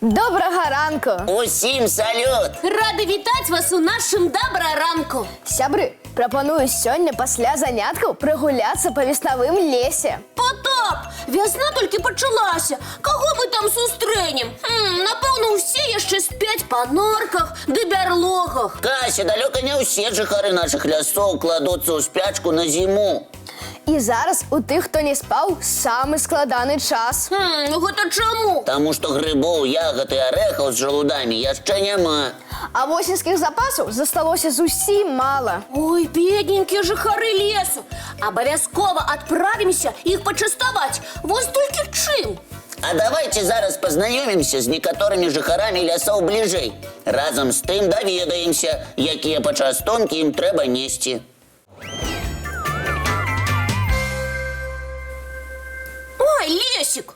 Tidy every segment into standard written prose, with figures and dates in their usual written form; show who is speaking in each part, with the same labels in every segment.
Speaker 1: Доброго ранку!
Speaker 2: Усім салют!
Speaker 3: Рада вітаць вас у нашым добраранку.
Speaker 1: Сябры, прапаную сёння пасля заняткаў прагуляцца па веснавым лесе.
Speaker 3: Потап, вясна толькі пачалася. Каго мы там сустрэнем? Напэўна, усе яшчэ спяць па норках ды бярлогах.
Speaker 2: Кася, далёка не ўсе жыхары нашых лясоў кладуцца ў спячку на зіму.
Speaker 1: І зараз у тых, хто не спаў, самы складаны час.
Speaker 3: Гэта чаму?
Speaker 2: Таму што грыбоў, ягад і арэхаў з жалудамі яшчэ няма.
Speaker 1: А восеньскіх запасаў засталося зусім мала.
Speaker 3: Ой, бедненькія жыхары лесу. Абавязкова адправімся іх пачаставаць. Вось толькі чым?
Speaker 2: А давайте зараз пазнаёмімся з некаторымі жыхарамі лясоў бліжэй. Разам з тым даведаемся, якія пачастункі ім трэба несці.
Speaker 3: Ой, Лесик!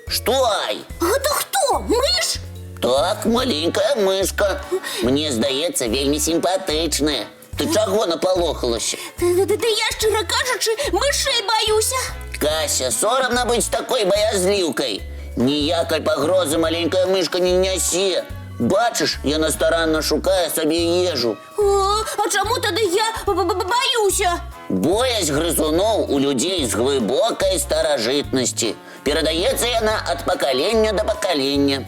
Speaker 2: Што, ай?
Speaker 3: Гэта хто? Мыш?
Speaker 2: Так, маленькая мышка. Мне здаецца, вельмі сімпатычная. Ты чаго напалохалася?
Speaker 3: Да я, шчыра кажучы, мышэй баюся.
Speaker 2: Кася, сорамна быць такой баязліўкай. Ніякай пагрозы маленькая мышка не нясе. Бачыш, яна старанна шукае сабе ежу.
Speaker 3: А чаму тады я баюся?
Speaker 2: Боязь грызуноў у людзей з глыбокай старажытнасці. Перадаецца яна ад пакалення да пакалення.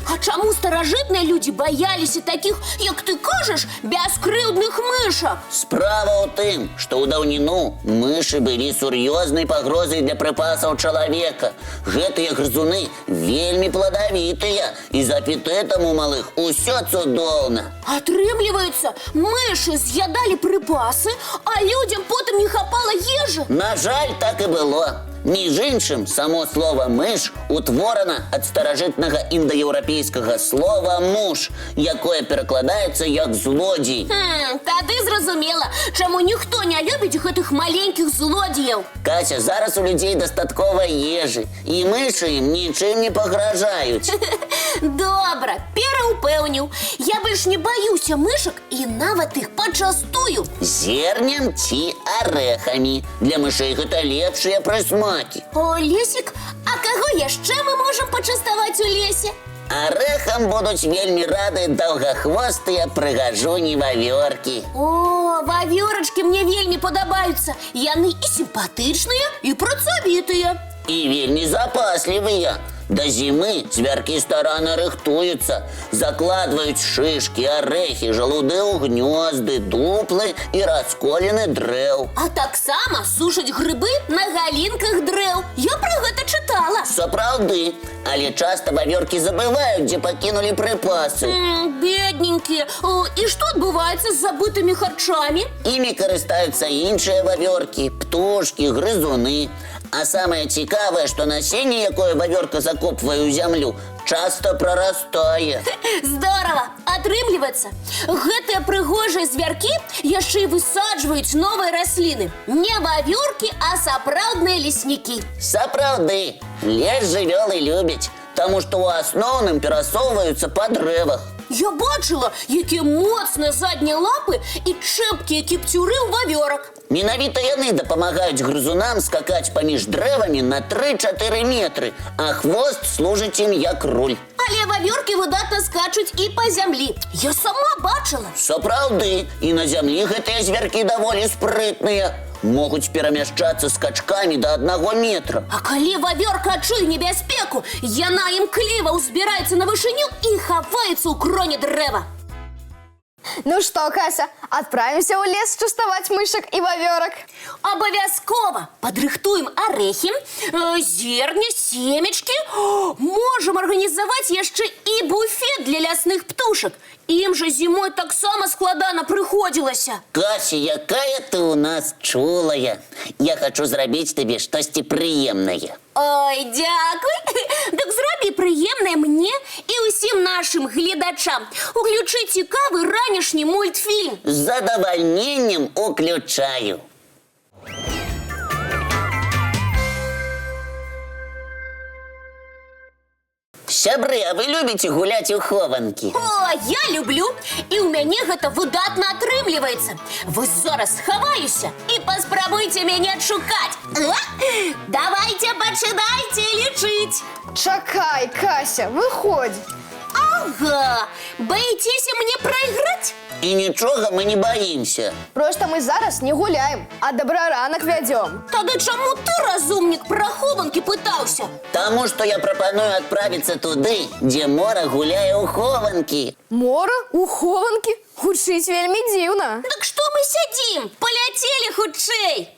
Speaker 3: А чаму старажытныя людзі баяліся такіх, як ты кажаш, бяскрыўдных мышак?
Speaker 2: Справа ў тым, што ў даўніну мышы былі сур'ёзнай пагрозай для прыпасаў чалавека. Гэтыя грызуны вельмі пладавітыя, і з апетытам у малых усё цудоўна.
Speaker 3: Атрымліваецца, мышы з'ядалі прыпасы, а людзям потым не хапала ежы?
Speaker 2: На жаль, так і было. Між іншым, само слова «мыш» утворана ад старажытнага індаеўрапейскага слова «муж», якое перакладаецца як «злодзей».
Speaker 3: Тады зразумела, чаму ніхто не любіць гэтых маленькіх злодзеяў.
Speaker 2: Кася, зараз у людзей дастаткова ежы, і мышы ім нічым не пагражаюць.
Speaker 3: Добра, пераўпэўніў. Я больш не баюся мышак і нават іх пачастую.
Speaker 2: Зернем ці арэхамі. Для мышэй гэта лепшыя прысмакі.
Speaker 3: О, Лесик, а каго яшчэ мы можам пачаставаць у лесе?
Speaker 2: Арэхам будуць вельмі рады даўгахвостыя прыгажуні вавёркі.
Speaker 3: О, вавёрачкі мне вельмі падабаюцца. Яны і сімпатычныя, і працавітыя.
Speaker 2: І вельмі запаслівыя. Да зімы цвяркі старанна рыхтуюцца, закладваюць шышкі, арэхі, жалуды ў гнёзды, дуплы і расколіны дрэў.
Speaker 3: А таксама сушаць грыбы на галінках дрэў. Я пра гэта чытала.
Speaker 2: Сапраўды, але часта вавёркі забываюць, дзе пакінулі прыпасы.
Speaker 3: Бедненькія. І што адбываецца з забытымі харчамі?
Speaker 2: Імі карыстаюцца іншыя вавёркі, птушкі, грызуны. А самае цікавае, што насенне, якое вавёрка закопвае ў зямлю, часта прарастае.
Speaker 3: Здорава! Атрымліваецца, гэтыя прыгожыя звяркі яшчэ і высаджваюць новыя расліны. Не вавёркі, а сапраўдныя леснікі.
Speaker 2: Сапраўды, лес жывёлы любяць, таму што ў асноўным перасоўваюцца па дрэвах.
Speaker 3: Я бачыла, якія моцныя заднія лапы і чэпкія кіпцюры ў вавёрак.
Speaker 2: Менавіта яны дапамагаюць грызунам скакаць паміж дрэвамі на 3-4 метры, а хвост служыць ім як руль.
Speaker 3: Але вавёркі выдатна скачуць і па зямлі. Я сама бачыла.
Speaker 2: Сапраўды, і на зямлі гэтыя звяркі даволі спрытныя. Могуць перамяшчацца скачкамі да 1 метра.
Speaker 3: А калі вавёрка адчуе небяспеку, яна імкліва ўзбіраецца на вышыню і хаваецца ў кроне дрэва.
Speaker 1: Ну што, Кася, адправімся ў лес частаваць мышак і вавёрак?
Speaker 3: Абавязкова падрыхтуем арэхі, зерне, семечкі. Можам арганізаваць яшчэ і буфет для лясных птушак. Ім жа зімой таксама складана прыходзілася.
Speaker 2: Кася, якая ты ў нас чулая. Я хачу зрабіць табе штосьці прыемнае.
Speaker 3: Ой, дзякуй. Дык зрабі прыемнае мне і ўсім нашым гледачам. Уключы цікавы ранішні мультфільм.
Speaker 2: З задавальненнем уключаю. Сябры, а вы любіце гуляць у хованкі?
Speaker 3: О, я люблю, і ў мяне гэта выдатна атрымліваецца. Вось зараз схаваюся і паспрабуйце мяне адшукаць. Давайте пачынайце лічыць.
Speaker 1: Чакай, Кася, виходь.
Speaker 3: Ага, боїтеся мені проіграти?
Speaker 2: І нічого ми не боїмося.
Speaker 1: Просто ми зараз не гуляємо, а доброранок ведем.
Speaker 3: Тоді чому ти, розумник, про хованки питався?
Speaker 2: Тому що я пропоную відправитися туди, де Мора гуляє у хованки.
Speaker 1: Мора у хованки? Гучить вельми дивно.
Speaker 3: Так що ми сидім? Полетіли хутчей!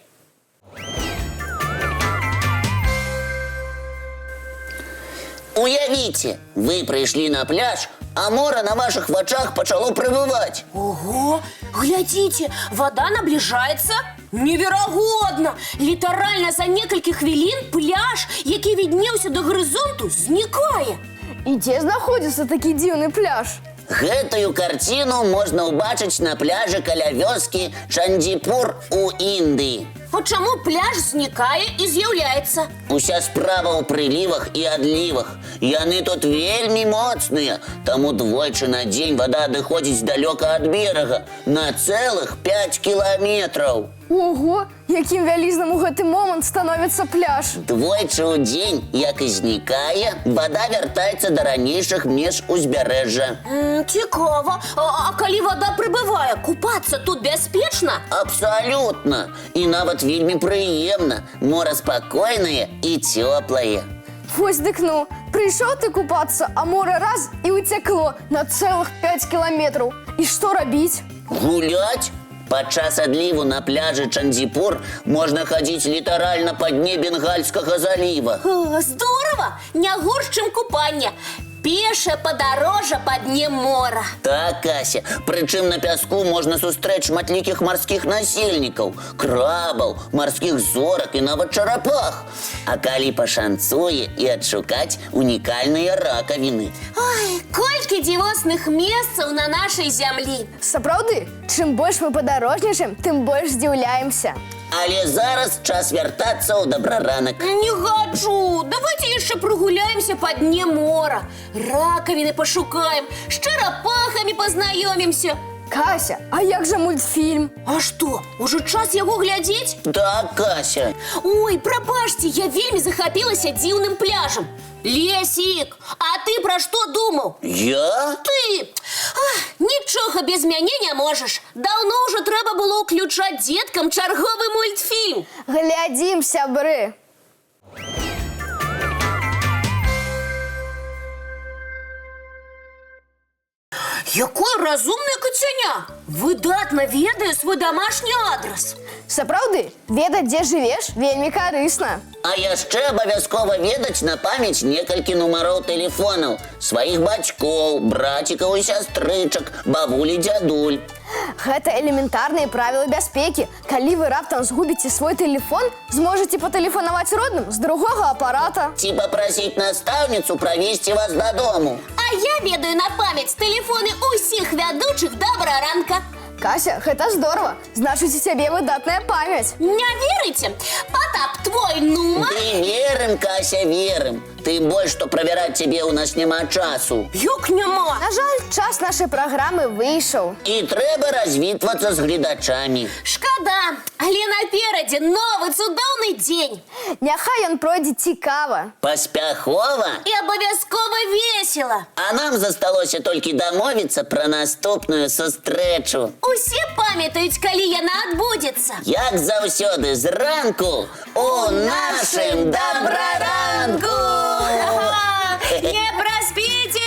Speaker 2: Уявіть, ви прийшли на пляж, а море на ваших очах почало прибувати.
Speaker 3: Ого, глядите, вода наближається. Невероятно! Літерально за кілька хвилин пляж, який віднівся до горизонту, зникає.
Speaker 1: І де знаходиться такий дивний пляж?
Speaker 2: Гэтую картину можна убачити на пляжі каля вёски Чандіпур у Індії.
Speaker 3: А чому пляж зникає і з'являється?
Speaker 2: Уся справа у прилівах і адлівах. Яны тут вельмі моцныя, таму двойчы на дзень вода адыходзіць далёка ад берага на цэлых 5 кіламетраў.
Speaker 1: Ого, яким вялізным у гэты момант становіцца пляж.
Speaker 2: Двойчы ў дзень, як і знікае, вода вяртаецца да ранейшых меж узбярэжжа.
Speaker 3: Цікаво. А коли вода прибывае, купацца тут бяспечна?
Speaker 2: Абсалютна. І нават вельмі прыемна. Мора спакойнае і цёплае.
Speaker 1: Вось дык ну, прыйшоў ты купацца, а море раз і уцякло на цэлых 5 кіламетраў. І што рабіць?
Speaker 2: Гуляць? Падчас адліву на пляжы Чандзіпур можна хадзіць літаральна па дне Бенгальскага заліва.
Speaker 3: Здорово! Не горш, чым купанне. Пешае падарожжа па дне мора.
Speaker 2: Так, Кася, прычым на пяску можна сустрэць шматлікіх марскіх насельнікаў, крабаў, марскіх зорак і нават чарапах. А калі пашанцуе і адшукаць унікальныя ракавіны.
Speaker 3: Ой, колькі дзівосных месцаў на нашай зямлі.
Speaker 1: Сапраўды, чым больш мы падарожнічаем, тым больш здзіўляемся.
Speaker 2: Але зараз час вяртацца ў добраранак.
Speaker 3: Не хочу. Давайте яшчэ прогуляемся по дне мора. Раковины пошукаем, с черепахами познаёмимся.
Speaker 1: Кася, а як жа мультфільм?
Speaker 3: А что, уже час яго глядзець?
Speaker 2: Так, Кася.
Speaker 3: Ой, прабачце, я вельмі захапілася дзіўным пляжам. Лесик, а ты про что думал?
Speaker 2: Я?
Speaker 3: Ты! Нічога без мяне не можеш. Давно уже трэба было ўключаць дзеткам чарговы мультфільм.
Speaker 1: Глядзім, сябры.
Speaker 3: Якое разумнае кацяня! Выдатна ведае свой домашні адрес.
Speaker 1: Сапраўды, ведаць, дзе жывеш, вельмі карысна.
Speaker 2: А яшчэ абавязкова ведаць на памяць некалькі нумароў тэлефонаў сваіх бацькоў, брацікаў і сястрычак, бабулі, дзядуль.
Speaker 1: Гэта элементарныя правілы бяспекі. Калі вы раптам згубіце свой тэлефон, зможаце патэлефанаваць родным з другога апарата.
Speaker 2: Ці папрасіць настаўніцу правесці вас дадому.
Speaker 3: А я ведаю на памяць тэлефоны ўсіх вядучых добраранка.
Speaker 1: Кася, гэта здорава. Значыць, у цябе выдатная памяць.
Speaker 3: Не верыце? Потап, твой нумар?
Speaker 2: Ды верым, Кася, верым. Тым больш, што правяраць цябе ў нас няма часу.
Speaker 3: Як няма?
Speaker 1: На жаль, час нашай праграмы выйшаў.
Speaker 2: І трэба развітвацца з гледачамі.
Speaker 3: Шкада, але наперадзе новы цудоўны дзень.
Speaker 1: Няхай ён пройдзе цікава.
Speaker 2: Паспяхова.
Speaker 3: І абавязкова весела.
Speaker 2: А нам засталося толькі дамовіцца пра наступную сустрэчу.
Speaker 3: Усе памятаюць, калі яна адбудзецца.
Speaker 2: Як заўсёды, зранку у нашым добраранку!
Speaker 3: Не праспіце!